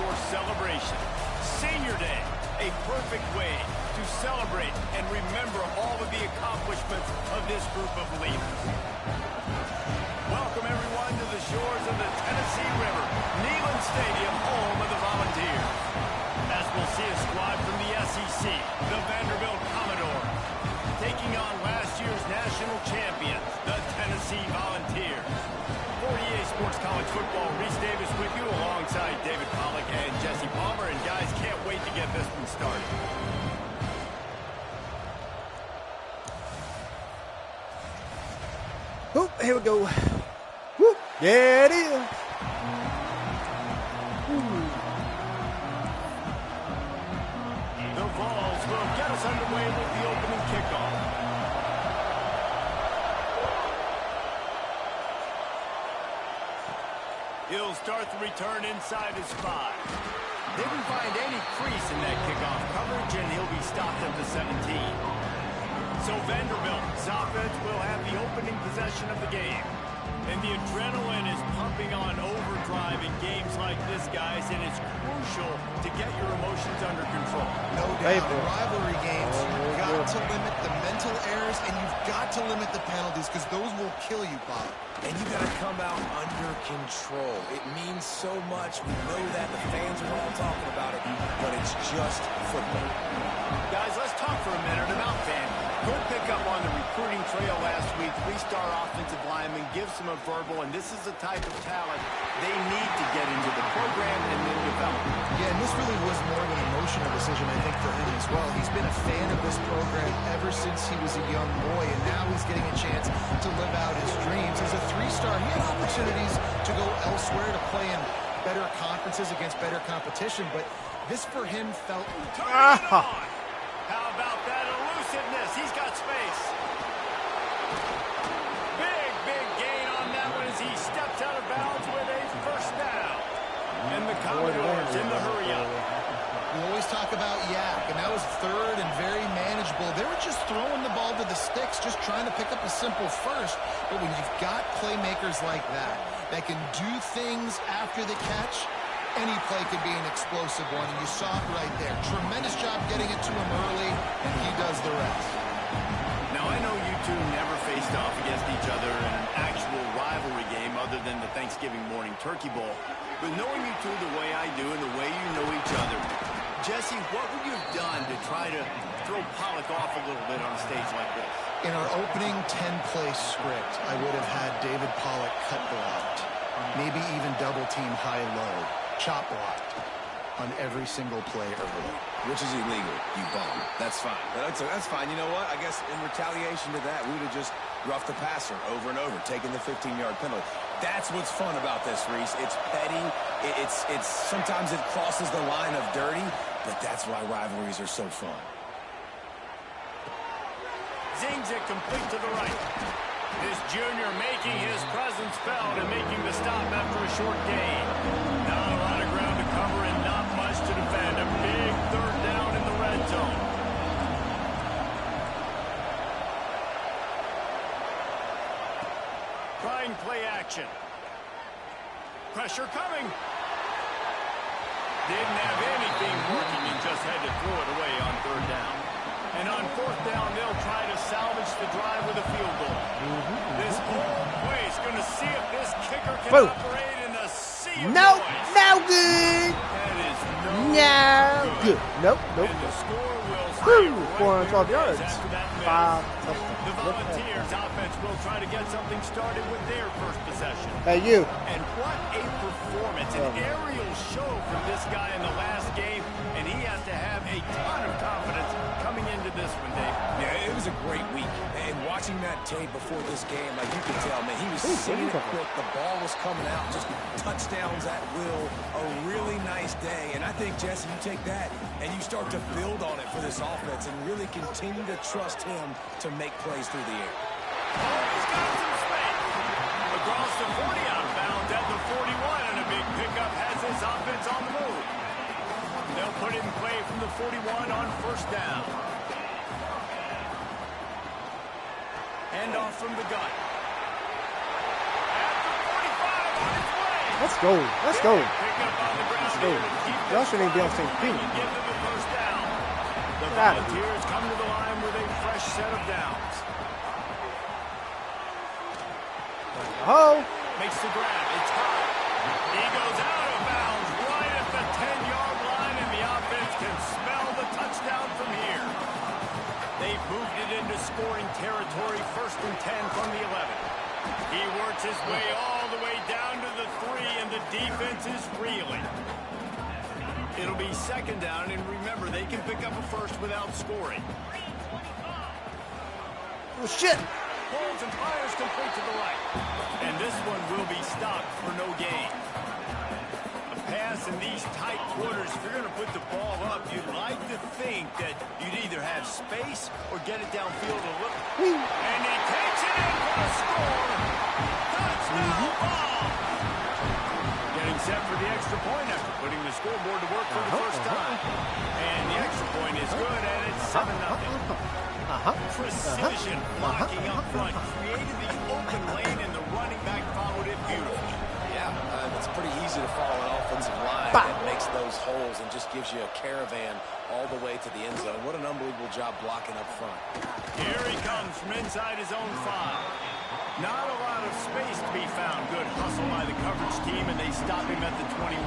your celebration. Senior Day, a perfect way to celebrate and remember all of the accomplishments of this group of leaders. Welcome, everyone, to the shores of the Tennessee River, Neyland Stadium, home of the Volunteers. As we'll see a squad from the SEC, the Vanderbilt Commodores, taking on last year's national champions, the Tennessee Volunteers. 48 Sports College Football, Reese Davis with you alongside David Pollack and Jesse Palmer. And guys, can't wait to get this one started. Oh, here we go. Woo. There it is. The Vols will get us underway with the opening kickoff. He'll start the return inside his 5. Didn't find any crease in that kickoff coverage, and he'll be stopped at the 17. So Vanderbilt's offense will have the opening possession of the game. And the adrenaline is pumping on overdrive in games like this, guys, and it's crucial to get your emotions under control. No doubt. In rivalry games, you've got to limit the mental errors, and you've got to limit the penalties, because those will kill you, Bob. And you got to come out under control. It means so much. We know that. The fans are all talking about it, but it's just football. Guys, let's talk for a minute about Vandy. Good pickup on the recruiting trail last week. 3-star offensive lineman gives them a verbal, and this is the type of talent they need to get into the program and then develop. Yeah, and this really was more of an emotional decision, I think, for him as well. He's been a fan of this program ever since he was a young boy, and now he's getting a chance to live out his dreams. As a 3-star, he had opportunities to go elsewhere, to play in better conferences against better competition, but this for him felt... How about that elusiveness? He's got space. Big gain on that one as he steps out of bounds with a first down. And the Commodores in the hurry-up. We always talk about yak, and that was third and very manageable. They were just throwing the ball to the sticks, just trying to pick up a simple first. But when you've got playmakers like that can do things after the catch, any play could be an explosive one, and you saw it right there. Tremendous job getting it to him early, and he does the rest. Now, I know you two never faced off against each other in an actual rivalry game other than the Thanksgiving morning turkey bowl. But knowing you two the way I do and the way you know each other, Jesse, what would you have done to try to throw Pollack off a little bit on a stage like this? In our opening 10-play script, I would have had David Pollack cut blocked, maybe even double-team high-low, chop blocked on every single play early. Which is illegal, you bum. That's fine. That's fine. You know what? I guess in retaliation to that, we would have just roughed the passer over and over, taking the 15-yard penalty. That's what's fun about this, Reese. It's petty. It's sometimes it crosses the line of dirty, but that's why rivalries are so fun. Zings it complete to the right. This junior making his presence felt and making the stop after a short gain. Not a lot of ground to cover and not much to defend. A big third down in the red zone. Trying play action. Pressure coming. Didn't have anything working and just had to throw it away on third down. And on fourth down, they'll try to salvage the drive with a field goal. This whole place going to see if this kicker can operate in a sea of noise. No good. That is no good. Nope. And the score will stay right 412 yards. after that miss. 5 The Volunteers offense will try to get something started with their first possession. Hey, you. And what a performance, an aerial show from this guy in the last game, and he has to have a ton of confidence coming into this one, Dave. Yeah, it was a great week. And watching that tape before this game, like you could tell, man, he was seeing it quick. The ball was coming out, just touchdowns at will. A really nice day. And I think, Jesse, you take that and you start to build on it for this offense and really continue to trust him to make plays through the air. Oh, he's got some space. Across the 40 out of bounds at the 41, and a big pickup has his offense on the move. They'll put it in play from the 41 on first down. Hand off from the gun. At the 45 on its way. Let's go. Let's go. Pick up on the ground. Let's go. Y'all shouldn't even be on the same team. Give them the first down. The Get out of here. Volunteers come to the line with a fresh set of downs. Oh. Makes the grab. It's high. He goes out of bounds right at the 10-yard line, and the offense can smell the touchdown from here. They've moved it into scoring territory, 1st and 10 from the 11. He works his way all the way down to the 3, and the defense is reeling. It'll be 2nd down, and remember, they can pick up a first without scoring. Oh, shit. Holds and fires complete to the right. And this one will be stopped for no gain. A pass in these tight quarters, if you're going to put the ball up, you'd like to think that you'd either have space or get it downfield a little. And he takes it in for a score. Touchdown ball. Getting set for the extra point after putting the scoreboard to work for the first time. And the extra point is good, and it's 7-0. Precision blocking up front created the open lane, and the running back followed it beautifully. Yeah, it's pretty easy to follow an offensive line that makes those holes and just gives you a caravan all the way to the end zone. What an unbelievable job blocking up front. Here he comes from inside his own 5. Not a lot of space to be found. Good hustle by the coverage team, and they stop him at the 21.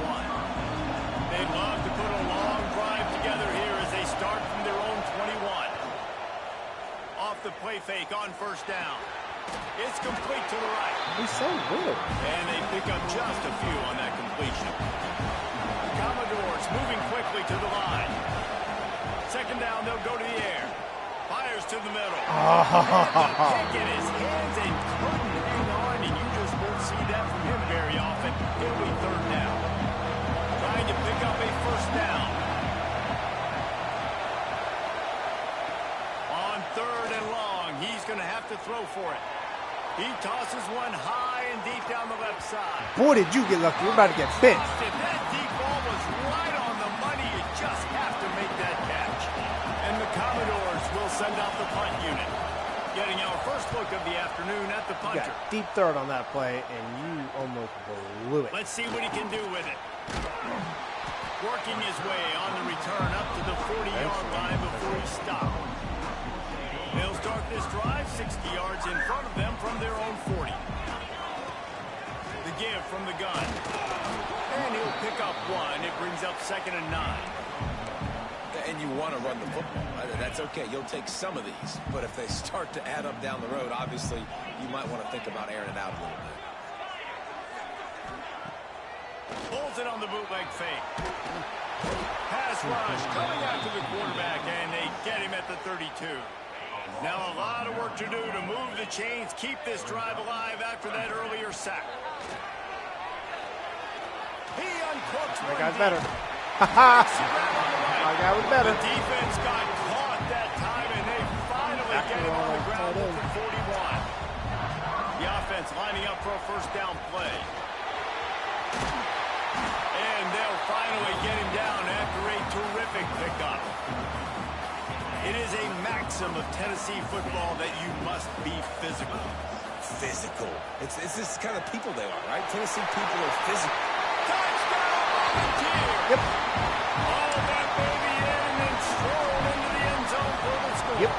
They'd love to put a long drive together here as they start from their own 21. Off the play fake on 1st down. It's complete to the right. He's so good. And they pick up just a few on that completion. Commodores moving quickly to the line. 2nd down, they'll go to the air. Fires to the middle. Pick in his hands and couldn't hang on, and you just won't see that from him very often. It'll be 3rd down. Trying to pick up a 1st down. On 3rd and long, he's going to have to throw for it. He tosses one high and deep down the left side. Boy, did you get lucky. You're about to get bent. That deep ball was right on the money. You just have to make that catch. And the Commodores will send out the punt unit. Getting our first look of the afternoon at the You punter. got deep third on that play, and you almost blew it. Let's see what he can do with it. Working his way on the return up to the 40-yard line before he stopped. They'll start this drive 60 yards in front of them from their own 40. The give from the gun. And he'll pick up 1. It brings up 2nd and 9. And you want to run the football. That's okay. You'll take some of these. But if they start to add up down the road, obviously, you might want to think about airing it out a little bit. Pulls it on the bootleg fake. Pass rush coming after the quarterback, and they get him at the 32. Now a lot of work to do to move the chains, keep this drive alive after that earlier sack. He uncorks My one guy's deep. better. My guy was better. The defense got caught that time, and they finally get him on the ground for 41. The offense lining up for a 1st down play. And they'll finally get him down after a terrific pickup. It is a maxim of Tennessee football that you must be physical. Physical. It's this kind of people they are, right? Tennessee people are physical. Touchdown, Volunteer! Yep. All that baby in and then strolled into the end zone for the score. Yep.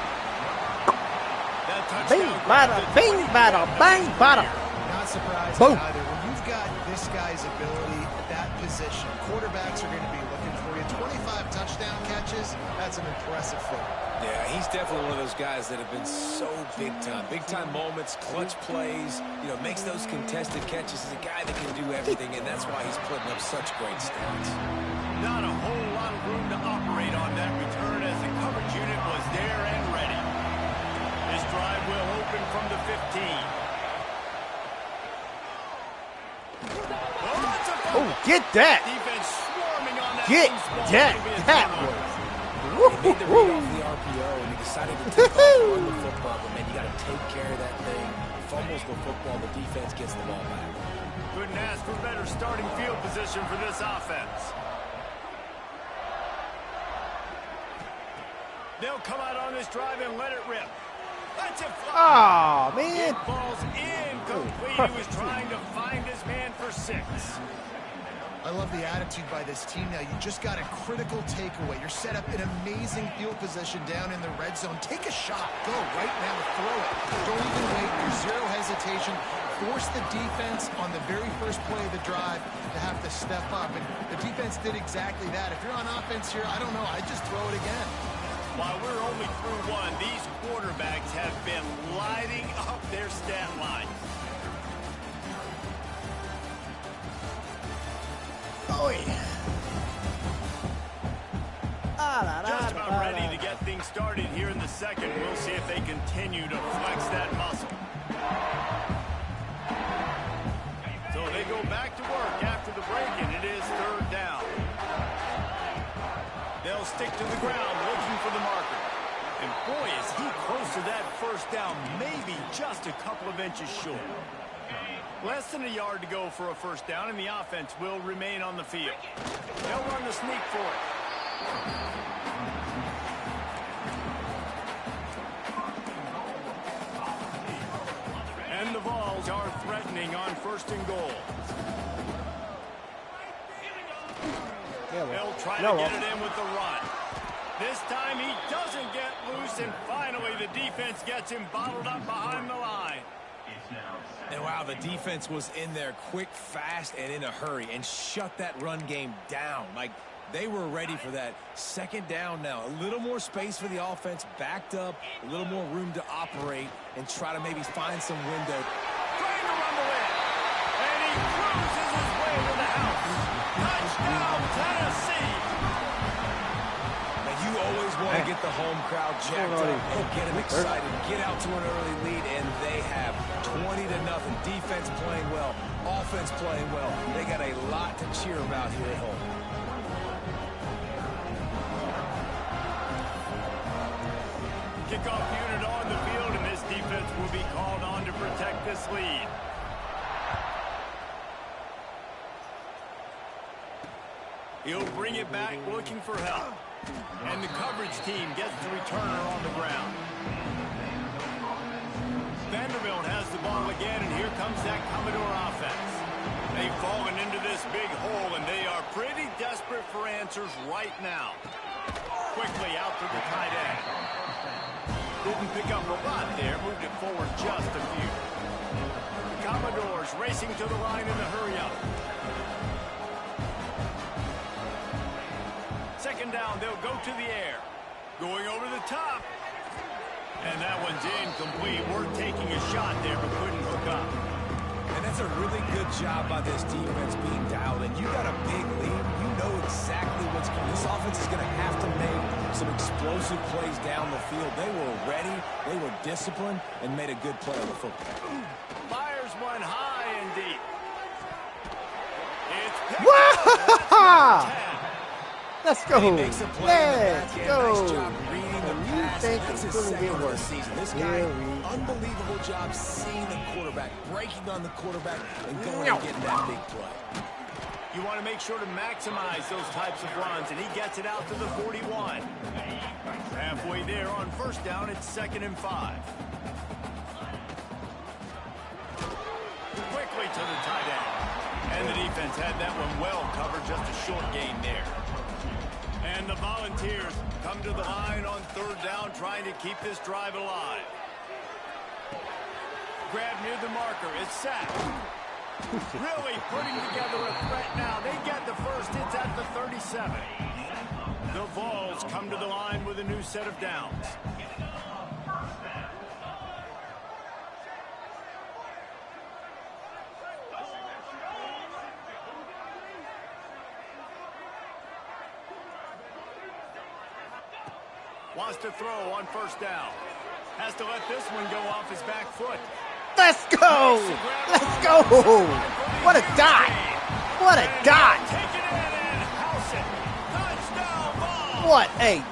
That touchdown. Bing, bada, bing, bada, bang, bada. Not surprised Boom. either. When you've got this guy's ability at that position, quarterbacks are going to be looking for you. 25 touchdown catches, that's an impressive figure. Yeah, he's definitely one of those guys that have been so big time. Big time moments, clutch plays, makes those contested catches. He's a guy that can do everything, and that's why he's putting up such great stats. Not a whole lot of room to operate on that return as the coverage unit was there and ready. This drive will open from the 15. Oh, get that. Defense swarming on that. Get that. That was. He made the read off the RPO, and he decided to take off run the football, but man, you got to take care of that thing. Fumbles the football, the defense gets the ball back. Couldn't ask for better starting field position for this offense. They'll come out on this drive and let it rip. Let's it fly. Oh, man. It falls incomplete. He was trying to find his man for 6. I love the attitude by this team now. You just got a critical takeaway. You're set up in amazing field position down in the red zone. Take a shot. Go right now. Throw it. Don't even wait. There's zero hesitation. Force the defense on the very first play of the drive to have to step up. And the defense did exactly that. If you're on offense here, I don't know. I'd just throw it again. While we're only through 1, these quarterbacks have been lighting up their stat line. Just about ready to get things started here in the second. We'll see if they continue to flex that muscle. So they go back to work after the break, and it is 3rd down. They'll stick to the ground looking for the marker. And boy, is he close to that 1st down, maybe just a couple of inches short. Less than a yard to go for a 1st down, and the offense will remain on the field. They'll run the sneak for it. And the Vols are threatening on 1st and goal. They'll try to get it in with the run. This time he doesn't get loose, and finally the defense gets him bottled up behind the line. And wow, the defense was in there quick, fast, and in a hurry and shut that run game down. Like, they were ready for that. 2nd down now. A little more space for the offense, backed up, a little more room to operate and try to maybe find some window. Trying to run the win. And he cruises his way to the house. Touchdown, Tennessee. Now, you always want to get the home crowd jacked up and get them excited, get out to an early lead, and they have 20-0. Defense playing well, offense playing well. They got a lot to cheer about here at home. Kickoff unit on the field, and this defense will be called on to protect this lead. He'll bring it back looking for help. And the coverage team gets the returner on the ground. Vanderbilt has the ball again, and here comes that Commodore offense. They've fallen into this big hole, and they are pretty desperate for answers right now. Quickly out to the tight end. Didn't pick up a lot there, moved it forward just a few. The Commodores racing to the line in the hurry-up. 2nd down, they'll go to the air. Going over the top. And that one's incomplete. We're taking a shot there, but couldn't hook up. And that's a really good job by this defense being dialed in. You got a big lead. You know exactly what's coming. This offense is going to have to make some explosive plays down the field. They were ready, they were disciplined, and made a good play on the football. Fires one high and deep. It's picked up. Let's go. Let's go. Nice job reading the pass. That's his 2nd of the season. This guy, unbelievable job seeing the quarterback, breaking on the quarterback, and going and getting that big play. You want to make sure to maximize those types of runs, and he gets it out to the 41. Halfway there on 1st down, it's 2nd and 5. Quickly to the tight end. And the defense had that one well covered, just a short gain there. And the Volunteers come to the line on 3rd down, trying to keep this drive alive. Grab near the marker. It's sacked. Really putting together a threat now. They get the first. It's at the 37. The Vols come to the line with a new set of downs. Wants to throw on 1st down. Has to let this one go off his back foot. Let's go! Let's go! What a dive! What a dive! Take it in and house it. Touchdown ball. What a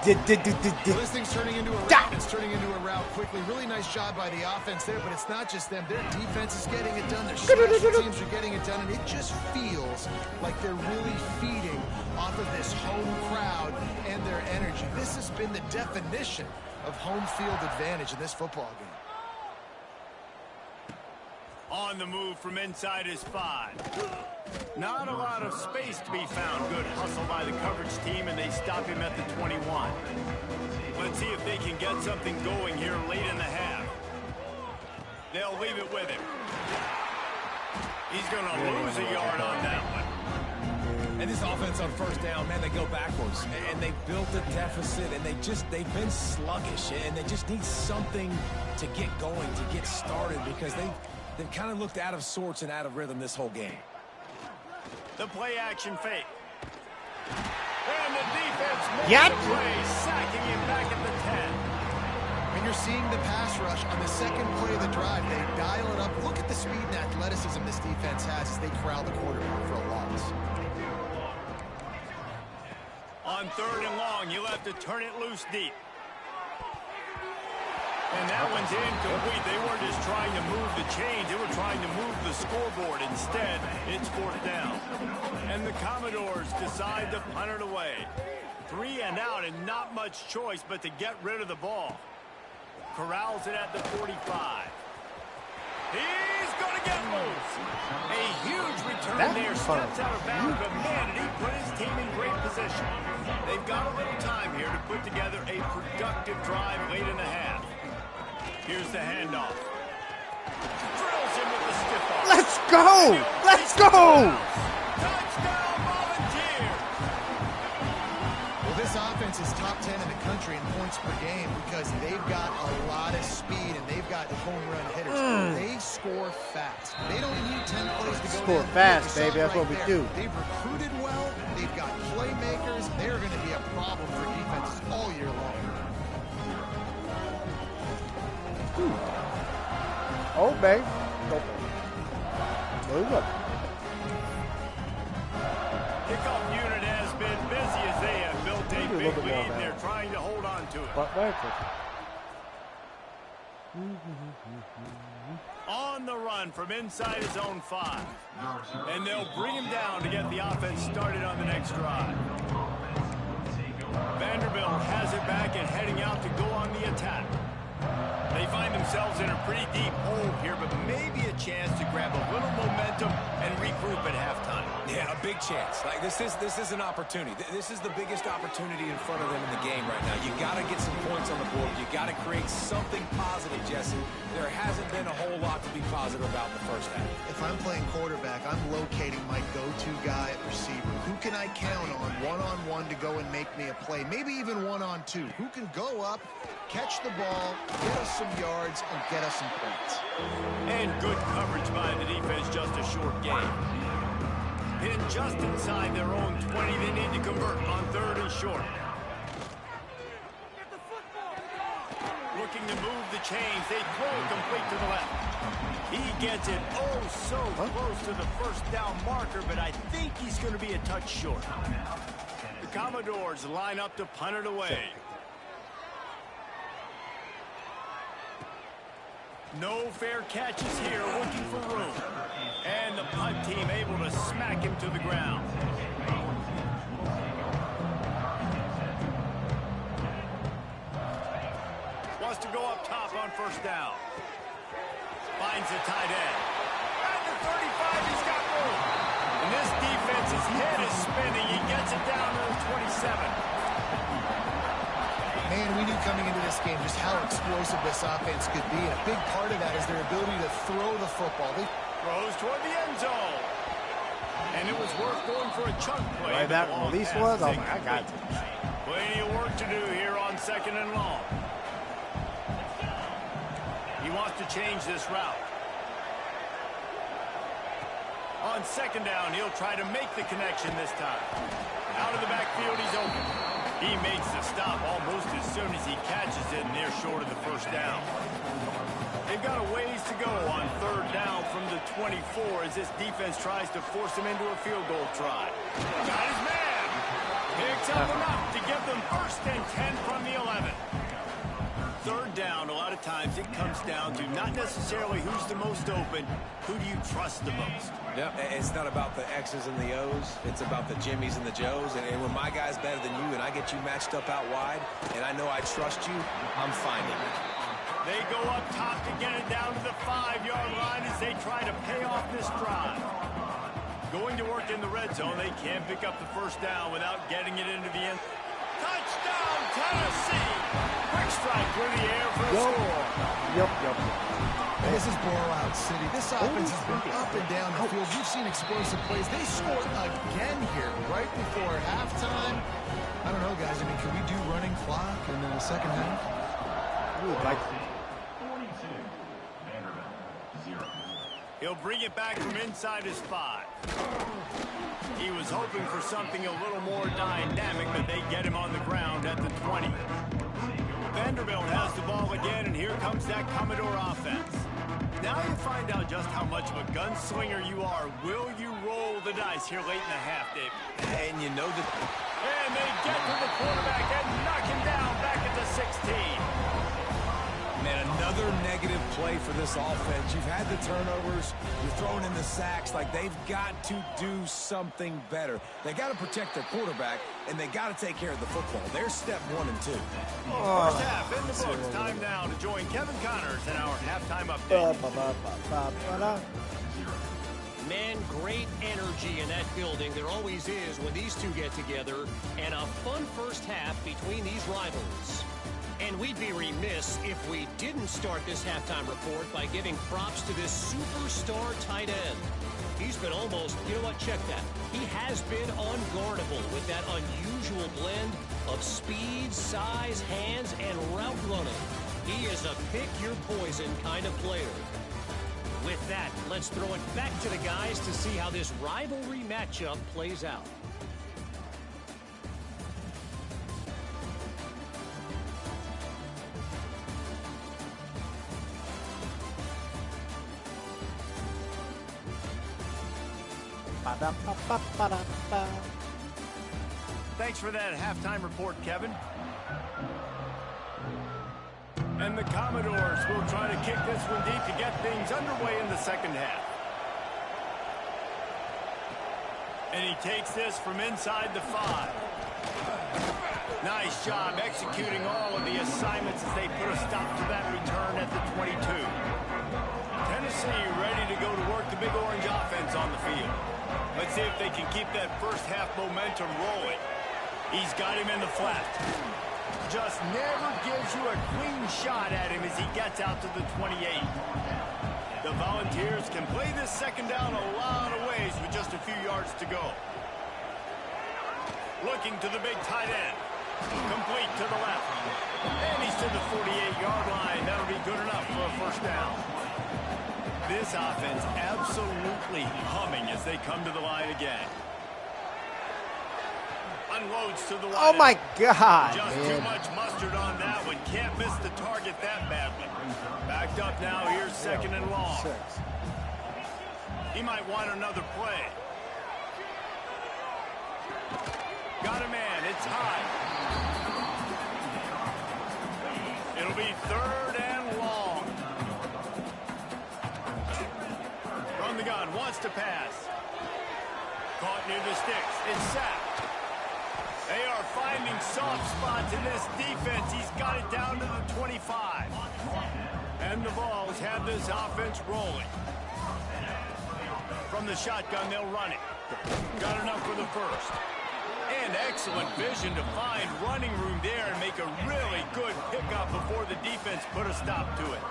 Well, this thing's turning into a route. It's turning into a route quickly. Really nice job by the offense there, but it's not just them. Their defense is getting it done. Their special teams are getting it done, and it just feels like they're really feeding off of this home crowd and their energy. This has been the definition of home field advantage in this football game. On the move from inside his 5. Not a lot of space to be found. Good hustle by the coverage team, and they stop him at the 21. Let's see if they can get something going here late in the half. They'll leave it with him. He's going to lose a yard on that one. And this offense on first down, man, they go backwards. And they built a deficit, and they've been sluggish. And they just need something to get going, to get started, because they've kind of looked out of sorts and out of rhythm this whole game. The play action fake. And the defense makes the play, sacking him back at the 10. And you're seeing the pass rush on the second play of the drive. They dial it up. Look at the speed and athleticism this defense has as they corral the quarterback for a loss. On 3rd and long, you'll have to turn it loose deep. And that one's incomplete. They weren't just trying to move the chains. They were trying to move the scoreboard. Instead, it's 4th down. And the Commodores decide to punt it away. 3 and out, and not much choice but to get rid of the ball. Corrals it at the 45. He's going to get loose. A huge return there. Steps out of bounds, but man, did he put his team in great position. They've got a little time here to put together a productive drive late in the half. Here's the handoff. Drills him with the stiff arm. Let's go! Let's go! Touchdown, Volunteers! Well, this offense is top 10 in the country in points per game because they've got a lot of speed and they've got home run hitters. They score fast. They don't need 10 plays to go score fast, baby. That's what we do. They've recruited well. They've got playmakers. They're going to be a problem for defenses all year long. Oh, babe. Move up. Kickoff unit has been busy as they have built a big lead. They're trying to hold on to it. On the run from inside his own 5. And they'll bring him down to get the offense started on the next drive. Vanderbilt has it back and heading out to go on the attack. They find themselves in a pretty deep hole here, but maybe a chance to grab a little momentum and regroup at halftime. Yeah, a big chance. Like this is an opportunity. This is the biggest opportunity in front of them in the game right now. You got to get some points on the board. You got to create something positive, Jesse. There hasn't been a whole lot to be positive about in the first half. If I'm playing quarterback, I'm locating my go-to guy at receiver. Who can I count on one-on-one to go and make me a play? Maybe even one-on-two. Who can go up, catch the ball, get us some yards, and get us some points. And good coverage by the defense, just a short game. Pinned just inside their own 20, they need to convert on 3rd and short. Looking to move the chains, they throw it complete to the left. He gets it so close to the first down marker, but I think he's going to be a touch short. The Commodores line up to punt it away. No fair catches here, looking for room. And the punt team able to smack him to the ground. Wants to go up top on first down. Finds the tight end. At the 35, he's got room. And this defense's head is spinning. He gets it down to the 27. Man, we knew coming into this game just how explosive this offense could be. And a big part of that is their ability to throw the football. They throws toward the end zone. And it was worth going for a chunk play. Right, that release was? Oh, my, I got it. Plenty of work to do here on 2nd and long. He wants to change this route. On 2nd down, he'll try to make the connection this time. Out of the backfield, he's open. He makes the stop almost as soon as he catches it, and they're short of the first down. They've got a ways to go on 3rd down from the 24 as this defense tries to force him into a field goal try. Got his man. Picks up enough to give them 1st and 10 from the 11. third down, a lot of times it comes down to not necessarily who's the most open, who do you trust the most? Yep, it's not about the X's and the O's. It's about the Jimmys and the Joes. And when my guy's better than you and I get you matched up out wide and I know I trust you, I'm finding it. They go up top to get it down to the 5-yard line as they try to pay off this drive. Going to work in the red zone, they can't pick up the first down without getting it into the end. Touchdown, Tennessee! Quick strike through the air for the score. Yep. This is blowout city. This offense has been up and down the field. We've seen explosive plays. They scored again here right before halftime. I don't know, guys. I mean, can we do running clock in the second half? We would like to. He'll bring it back from inside his 5. He was hoping for something a little more dynamic, but they get him on the ground at the 20. Vanderbilt has the ball again, and here comes that Commodore offense. Now you find out just how much of a gunslinger you are. Will you roll the dice here late in the half, Dave? And you know that... And they get to the quarterback and knock him down back at the 16. Man, another negative play for this offense. You've had the turnovers. You're throwing in the sacks. Like, they've got to do something better. They got to protect their quarterback, and they got to take care of the football. They're step 1 and 2. First half in the books. Time now to join Kevin Connors in our halftime update. Man, great energy in that building. There always is when these two get together. And a fun first half between these rivals. And we'd be remiss if we didn't start this halftime report by giving props to this superstar tight end. He's been almost, you know what, check that. He has been unguardable with that unusual blend of speed, size, hands, and route running. He is a pick-your-poison kind of player. With that, let's throw it back to the guys to see how this rivalry matchup plays out. Thanks for that halftime report, Kevin. And the Commodores will try to kick this one deep to get things underway in the second half. And he takes this from inside the 5. Nice job executing all of the assignments as they put a stop to that return at the 22. Tennessee ready to go to work the Big Orange offense on the field. Let's see if they can keep that first half momentum rolling. He's got him in the flat. Just never gives you a clean shot at him as he gets out to the 28. The Volunteers can play this second down a lot of ways with just a few yards to go. Looking to the big tight end. Complete to the left. And he's to the 48-yard line. That'll be good enough for a first down. This offense absolutely humming as they come to the line again. Unloads to the line. Oh my God! Just man. too much mustard on that one. Can't miss the target that badly. Backed up now. Here's second and long. He might want another play. Got a man. It's high. It'll be third and long. From the gun. Wants to pass. Caught near the sticks. It's sacked. They are finding soft spots in this defense. He's got it down to the 25. And the Vols have this offense rolling. From the shotgun, they'll run it. Got enough for the first. And excellent vision to find running room there and make a really good pickup before the defense put a stop to it.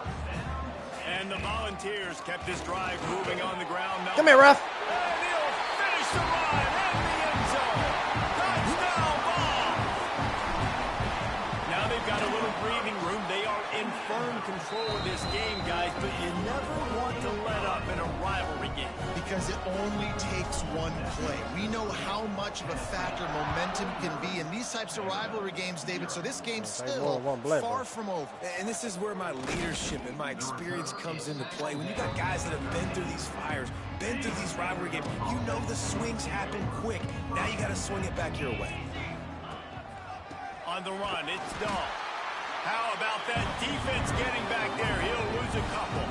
And the Volunteers kept this drive moving on the ground. Come here, ref. And he'll finish the run in the end zone. Touchdown ball. Now they've got a little breathing room. They are in firm control of this game, guys, but you never want to let up in a rivalry game. Because it only takes one play. We know how much of a factor momentum can be in these types of rivalry games, David, so this game's still far from over. And this is where my leadership and my experience comes into play. When you got guys that have been through these fires, been through these rivalry games, you know the swings happen quick. Now you got to swing it back your way. On the run, it's Dahl. How about that defense getting back there? He'll lose a couple.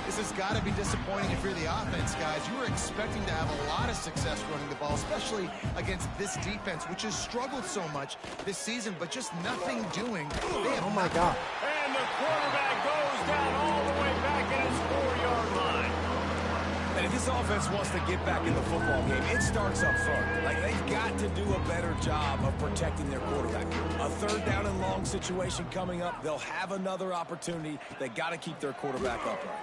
This has got to be disappointing if you're the offense, guys. You were expecting to have a lot of success running the ball, especially against this defense, which has struggled so much this season, but just nothing doing. Oh, my God. And the quarterback goes down all the way back at his 4-yard line. And if this offense wants to get back in the football game, it starts up front. Like, they've got to do a better job of protecting their quarterback. A third down and long situation coming up. They'll have another opportunity. They got to keep their quarterback upright.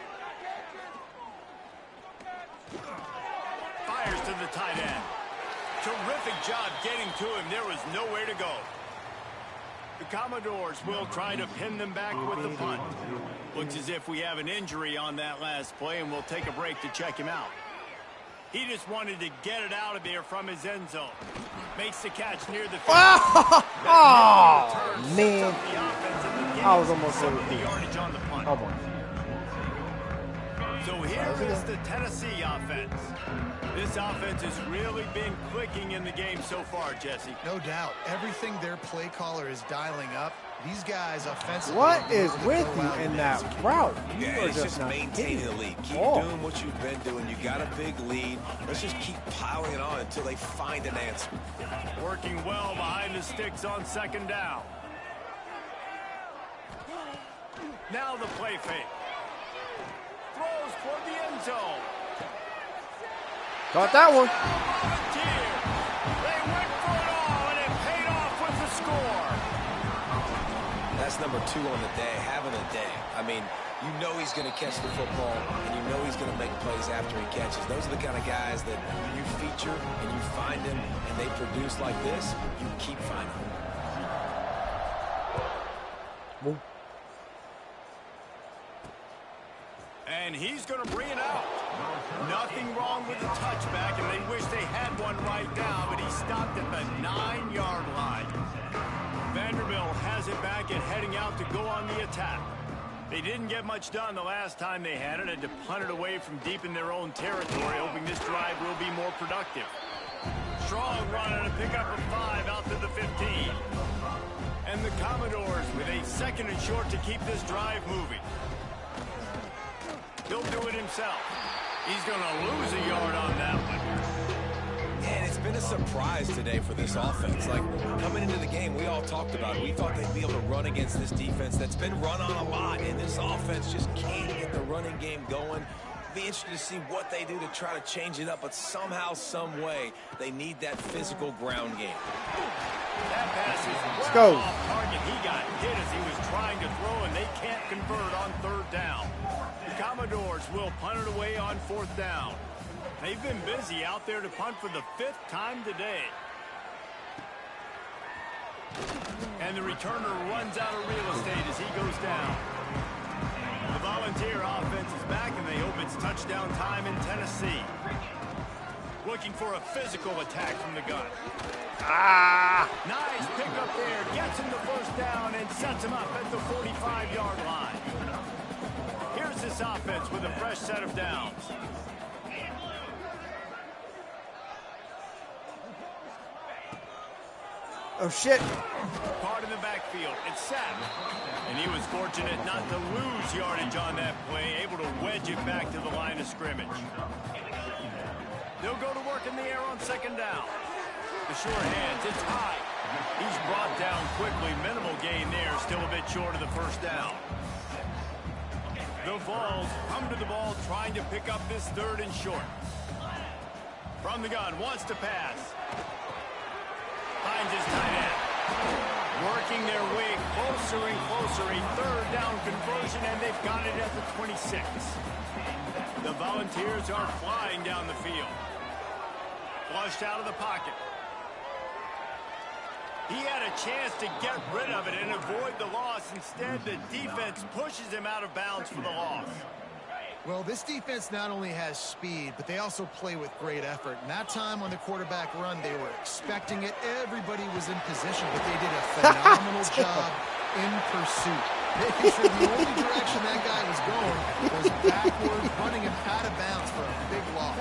Fires to the tight end. Terrific job getting to him. There was nowhere to go. The Commodores will try to pin them back with the punt. Looks as if we have an injury on that last play, and we'll take a break to check him out. He just wanted to get it out of there from his end zone. Makes the catch near the field. Oh, man. I was almost over the yardage on the punt. Oh, boy. So here is the Tennessee offense. This offense has really been clicking in the game so far, Jesse. No doubt. Everything their play caller is dialing up, these guys offensively. What is with you in that route? You Yeah, are it's just not maintaining the hitting lead. it. Keep Oh. doing what you've been doing. You got a big lead. Let's just keep piling it on until they find an answer. Working well behind the sticks on second down. Now the play fake. Throws toward the end zone. Got that one. Volunteer. They went for it all, and it paid off with the score. That's number 2 on the day, having a day. I mean, you know he's going to catch the football, and you know he's going to make plays after he catches. Those are the kind of guys that you feature and you find them, and they produce like this, you keep finding them. Boom. And he's going to bring it out. Nothing wrong with the touchback, and they wish they had one right now, but he stopped at the 9-yard line. Vanderbilt has it back and heading out to go on the attack. They didn't get much done the last time they had it, and to punt it away from deep in their own territory, hoping this drive will be more productive. Strong run and a pickup of 5 out to the 15. And the Commodores with a 2nd and short to keep this drive moving. He'll do it himself. He's going to lose a yard on that one. And it's been a surprise today for this offense. Like, coming into the game, we all talked about it. We thought they'd be able to run against this defense that's been run on a lot, and this offense just can't get the running game going. Be interested to see what they do to try to change it up, but somehow, some way, they need that physical ground game. That pass is go. off target. He got hit as he was trying to throw, and they can't convert on 3rd down. The Commodores will punt it away on 4th down. They've been busy out there to punt for the 5th time today. And the returner runs out of real estate as he goes down. The Volunteer offense is back, and they hope it's touchdown time in Tennessee. Looking for a physical attack from the gun. Nice pickup there. Gets him the 1st down and sets him up at the 45-yard line. Here's this offense with a fresh set of downs. Oh, shit. Caught in the backfield. It's sacked. And he was fortunate not to lose yardage on that play, able to wedge it back to the line of scrimmage. They'll go to work in the air on 2nd down. The short hands, it's high. He's brought down quickly. Minimal gain there, still a bit short of the 1st down. The Vols come to the ball trying to pick up this 3rd and short. From the gun, wants to pass. Finds his tight end. Working their way closer and closer. A 3rd down conversion, and they've got it at the 26. The Volunteers are flying down the field. Flushed out of the pocket. He had a chance to get rid of it and avoid the loss. Instead, the defense pushes him out of bounds for the loss. Well, this defense not only has speed, but they also play with great effort. And that time on the quarterback run, they were expecting it. Everybody was in position, but they did a phenomenal job in pursuit. Making sure the only direction that guy was going was backward, running him out of bounds for a big loss.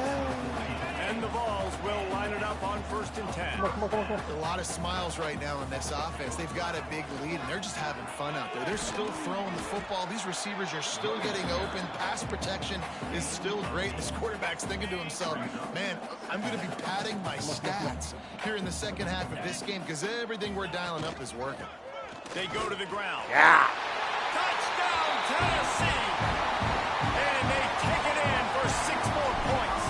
And the Vols will line it up on 1st and 10. A lot of smiles right now in this offense. They've got a big lead, and they're just having fun out there. They're still throwing the football. These receivers are still getting open. Pass protection is still great. This quarterback's thinking to himself, man, I'm going to be padding my stats here in the second half of this game because everything we're dialing up is working. They go to the ground. Yeah. Touchdown, Tennessee! And they take it in for 6 more points.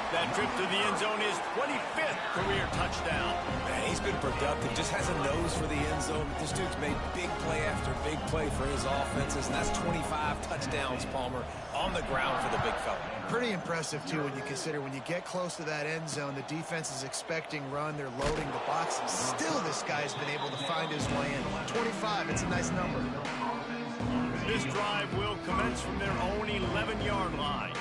That trip to the end zone is 25th career touchdown. Man, he's been productive. Just has a nose for the end zone. This dude's made big play after big play for his offenses, and that's 25 touchdowns, Palmer, on the ground for the big fella. Pretty impressive, too, when you consider when you get close to that end zone, the defense is expecting run. They're loading the box, and still this guy's been able to find his way in. 25, it's a nice number. This drive will commence from their own 11-yard line.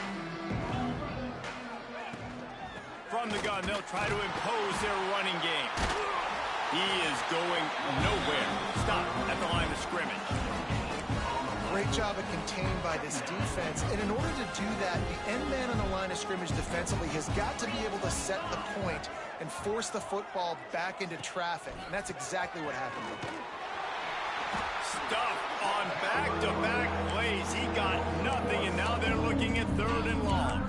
From the gun, they'll try to impose their running game. He is going nowhere. Stop at the line of scrimmage. Great job of contained by this defense. And in order to do that, the end man on the line of scrimmage defensively has got to be able to set the point and force the football back into traffic. And that's exactly what happened with him. Stuffed on back-to-back plays. He got nothing, and now they're looking at 3rd and long.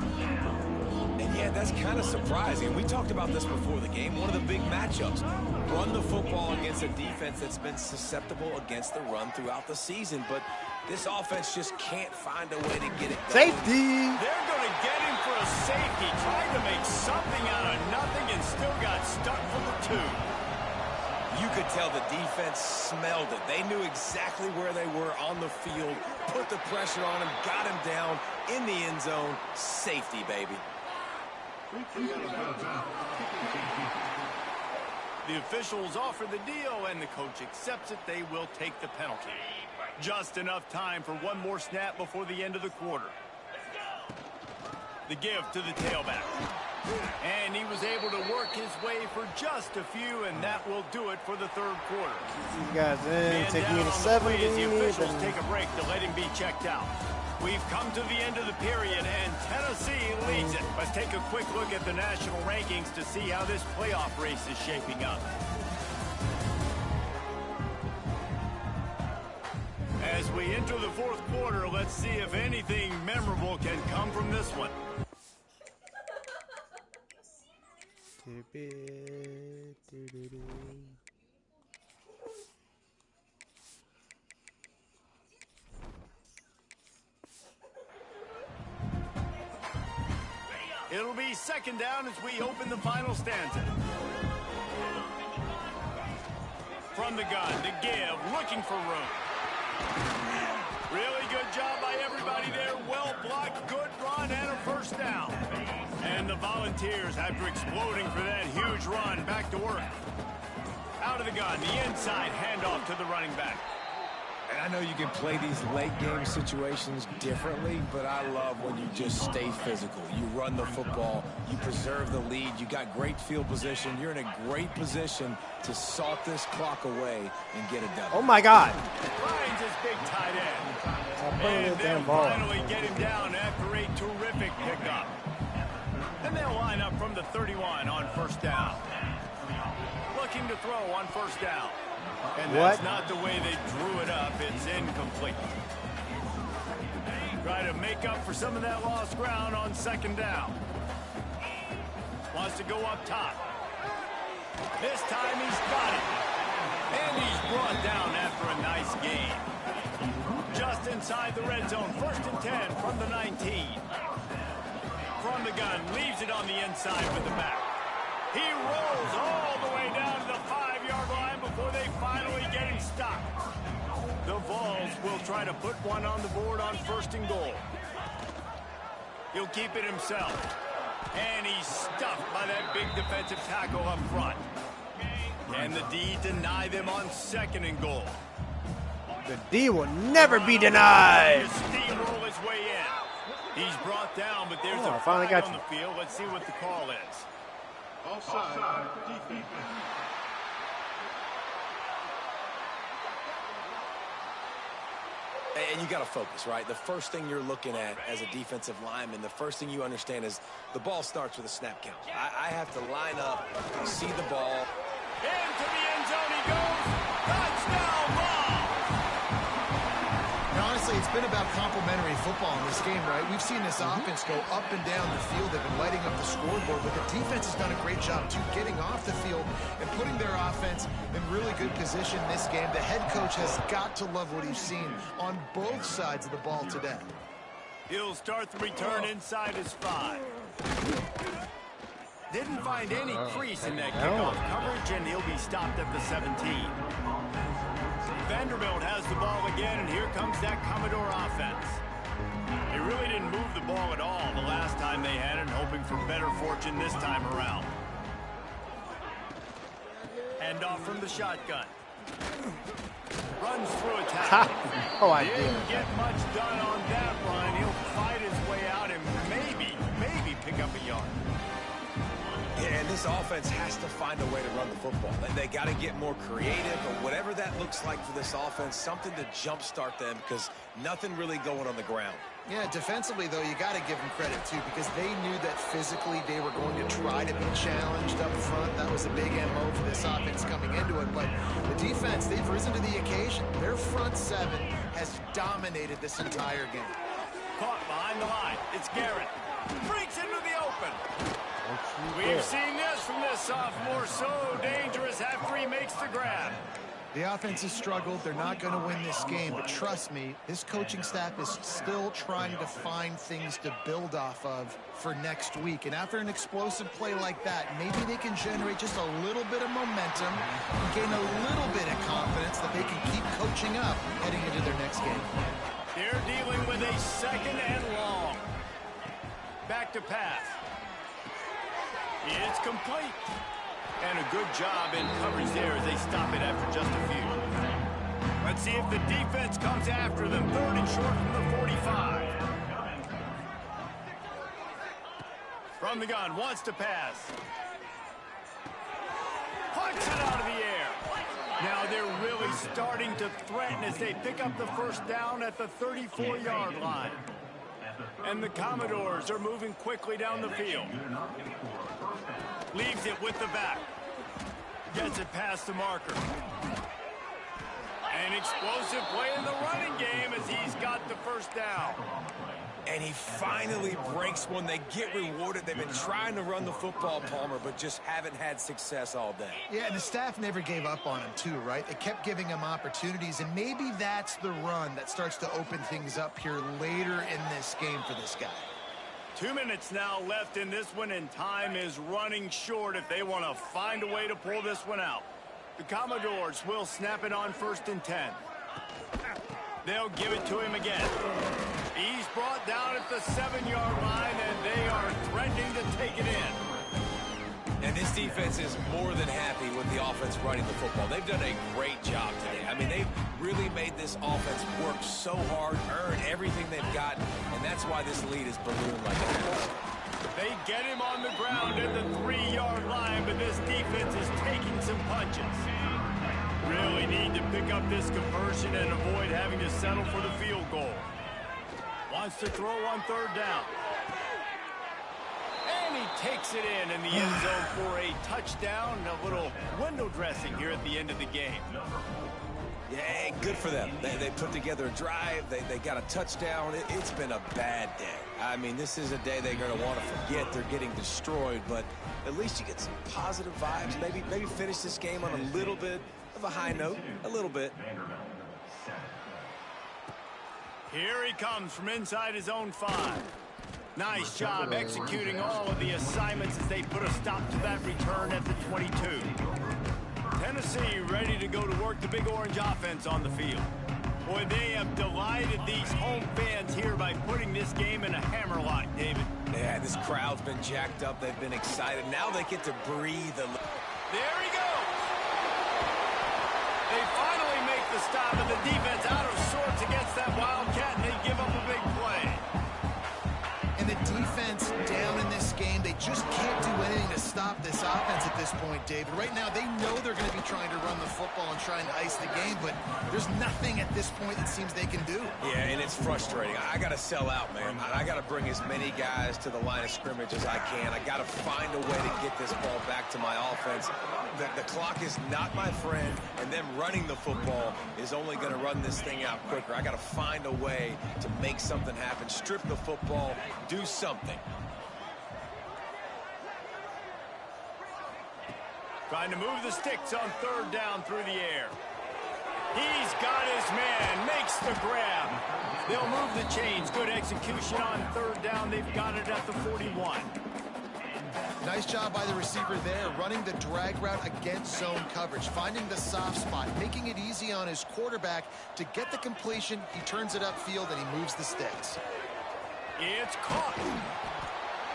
And yeah, that's kind of surprising. We talked about this before the game. One of the big matchups. Run the football against a defense that's been susceptible against the run throughout the season. But this offense just can't find a way to get it done. Safety. They're going to get him for a safety. Trying to make something out of nothing and still got stuck for the 2. You could tell the defense smelled it. They knew exactly where they were on the field, put the pressure on him, got him down in the end zone. Safety, baby. The officials offer the deal, and the coach accepts it. They will take the penalty. Just enough time for one more snap before the end of the quarter. The give to the tailback. And he was able to work his way for just a few, and that will do it for the 3rd quarter. These guys in, Man take me down to on the 70. play as the officials take a break to let him be checked out. We've come to the end of the period, and Tennessee leads it. Let's take a quick look at the national rankings to see how this playoff race is shaping up. As we enter the 4th quarter, let's see if anything memorable can come from this one. It'll be 2nd down as we open the final stanza. From the gun, to give, looking for room. Really good job by everybody there. Well blocked, good run, and a 1st down. And the Volunteers, after exploding for that huge run, back to work. Out of the gun, the inside handoff to the running back. And I know you can play these late game situations differently, but I love when you just stay physical. You run the football, you preserve the lead, you got great field position. You're in a great position to salt this clock away and get it done. Oh my God. Finds his big tight end. And they'll finally get him down after a terrific pickup. And they'll line up from the 31 on 1st down. Looking to throw on 1st down. And that's not the way they drew it up. It's incomplete. Try to make up for some of that lost ground on 2nd down. Wants to go up top. This time he's got it. And he's brought down after a nice gain. Just inside the red zone. 1st and 10 from the 19. From the gun. Leaves it on the inside with the back. He rolls all the way down to the 5-yard line before they finally get him stopped. The Vols will try to put one on the board on 1st and goal. He'll keep it himself. And he's stuffed by that big defensive tackle up front. And the D deny them on 2nd and goal. The D will never be denied. Steamroll his way in. He's brought down, but there's a finally flag got on you. the field. Let's see what the call is. Offside, defense. And you got to focus, right? The first thing you're looking at as a defensive lineman, the first thing you understand is the ball starts with a snap count. I have to line up, see the ball. Into the end zone he goes. Touchdown ball. Now, honestly, it's been about complementary football in this game, right? We've seen this offense go up and down the field. They've been lighting up the scoreboard, but the defense has done a great job, too, getting off the field and putting their offense in really good position in this game. The head coach has got to love what he's seen on both sides of the ball today. He'll start the return inside his 5. Didn't find any crease in that kickoff coverage, and he'll be stopped at the 17. Vanderbilt has the ball again, and here comes that Commodore offense. They really didn't move the ball at all the last time they had it, hoping for better fortune this time around. Hand off from the shotgun. Runs through a tackle. Didn't get much done on that run. He'll fight his way out and maybe pick up a yard. Yeah, and this offense has to find a way to run the football. They got to get more creative, or whatever that looks like for this offense, something to jumpstart them, because nothing really going on the ground. Yeah, defensively, though, you got to give them credit, too, because they knew that physically they were going to try to be challenged up front. That was a big MO for this offense coming into it. But the defense, they've risen to the occasion. Their front 7 has dominated this entire game. Caught behind the line. It's Garrett. Breaks into the open. We've seen this from this sophomore. So dangerous after he makes the grab. The offense has struggled. They're not going to win this game. But trust me, this coaching staff is still trying to find things to build off of for next week. And after an explosive play like that, maybe they can generate just a little bit of momentum and gain a little bit of confidence that they can keep coaching up heading into their next game. They're dealing with a 2nd and long. Back to pass. It's complete. And a good job in coverage there as they stop it after just a few. Let's see if the defense comes after them. 3rd and short from the 45. From the gun, wants to pass. Punts it out of the air. Now they're really starting to threaten as they pick up the 1st down at the 34-yard line. And the Commodores are moving quickly down the field. Leaves it with the back. Gets it past the marker. An explosive play in the running game as he's got the 1st down. And he finally breaks one. They get rewarded. They've been trying to run the football, Palmer, but just haven't had success all day. Yeah, and the staff never gave up on him, too, right? They kept giving him opportunities, and maybe that's the run that starts to open things up here later in this game for this guy. 2 minutes now left in this one, and time is running short if they want to find a way to pull this one out. The Commodores will snap it on 1st and 10. They'll give it to him again. He's brought down at the 7-yard line, and they are threatening to take it in. And this defense is more than happy with the offense running the football. They've done a great job today. I mean, they've really made this offense work so hard, earn everything they've got, and that's why this lead is ballooned like that. They get him on the ground at the 3-yard line, but this defense is taking some punches. Really need to pick up this conversion and avoid having to settle for the field goal. Wants to throw on 3rd down. And he takes it in the end zone for a touchdown. A little window dressing here at the end of the game. Yeah, good for them. They put together a drive. They got a touchdown. It's been a bad day. I mean, this is a day they're going to want to forget. They're getting destroyed, but at least you get some positive vibes. Maybe finish this game on a little bit of a high note. A little bit. Here he comes from inside his own 5. Nice job executing all of the assignments as they put a stop to that return at the 22. Tennessee ready to go to work the Big Orange offense on the field. Boy, they have delighted these home fans here by putting this game in a hammerlock, David. Yeah, this crowd's been jacked up. They've been excited. Now they get to breathe a little. There he goes. They finally make the stop, and the defense out of sorts against that Wildcat, and they give up a big play. And the defense down in this game. They just can't do anything to stop this offense at this point, David. Right now, they know they're going to be trying to run the football and trying to ice the game, but there's nothing at this point that seems they can do. Yeah, and it's frustrating. I got to sell out, man. I got to bring as many guys to the line of scrimmage as I can. I got to find a way to get this ball back to my offense. The clock is not my friend, and them running the football is only going to run this thing out quicker. I got to find a way to make something happen, strip the football, do something. Trying to move the sticks on third down through the air. He's got his man, makes the grab. They'll move the chains. Good execution on third down. They've got it at the 41. Nice job by the receiver there, running the drag route against zone coverage, finding the soft spot, making it easy on his quarterback to get the completion. He turns it upfield and he moves the sticks. It's caught.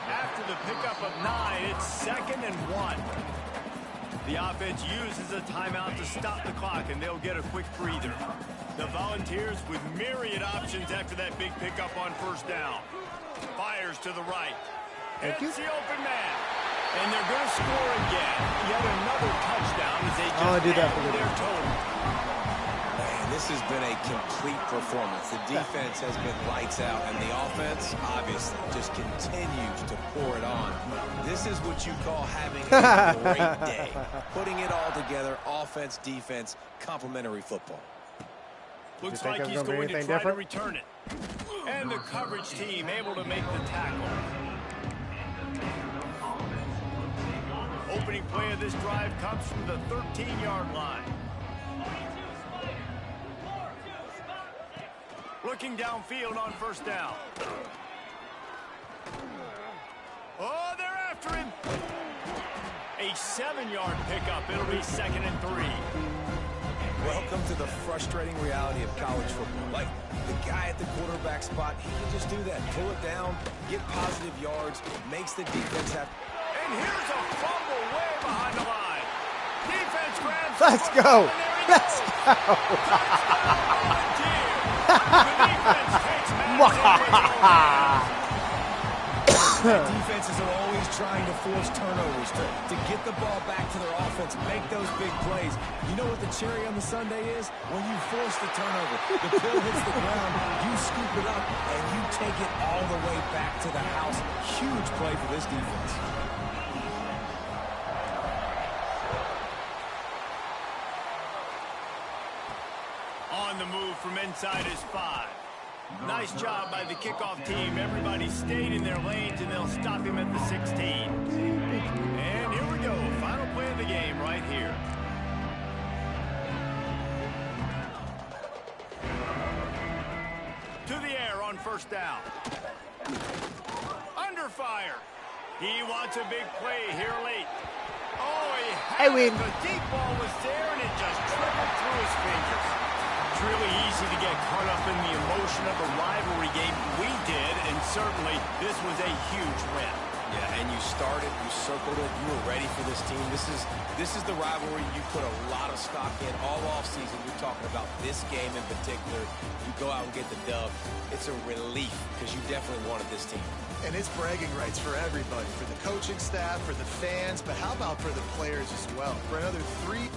After the pickup of 9, it's 2nd and 1. The offense uses a timeout to stop the clock, and they'll get a quick breather. The Volunteers with myriad options after that big pickup on first down. Fires to the right. It's the open man. And they're going to score again. Yet another touchdown as they just added their total. Man, this has been a complete performance. The defense has been lights out, and the offense, obviously, just continues to pour it on. This is what you call having a great day. Putting it all together, offense, defense, complementary football. Looks like he's going to try to return it. And the coverage team able to make the tackle. Opening play of this drive comes from the 13-yard line. Looking downfield on first down. Oh, they're after him. A 7-yard pickup. It'll be 2nd and 3. Welcome to the frustrating reality of college football. Like, the guy at the quarterback spot, he can just do that. Pull it down, get positive yards, makes the defense have... And here's a fumble way behind the line. Defense grabs... Let's go. Let's go. Defenses are always trying to force turnovers to get the ball back to their offense, make those big plays. You know what the cherry on the sundae is? When you force the turnover, the pill hits the ground, you scoop it up, and you take it all the way back to the house. Huge play for this defense. On the move from inside his 5. Nice job by the kickoff team. Everybody stayed in their lanes, and they'll stop him at the 16. And here we go. Final play of the game right here. To the air on first down. Under fire. He wants a big play here late. Oh, he had it. The deep ball was there, and it just trickled through his fingers. It's really easy to get caught up in the emotion of the rivalry game. We did, and certainly this was a huge win. Yeah, and you started, you circled it, you were ready for this team. This is the rivalry you put a lot of stock in all offseason. You're talking about this game in particular. You go out and get the dub. It's a relief because you definitely wanted this team. And it's bragging rights for everybody, for the coaching staff, for the fans, but how about for the players as well? For another 3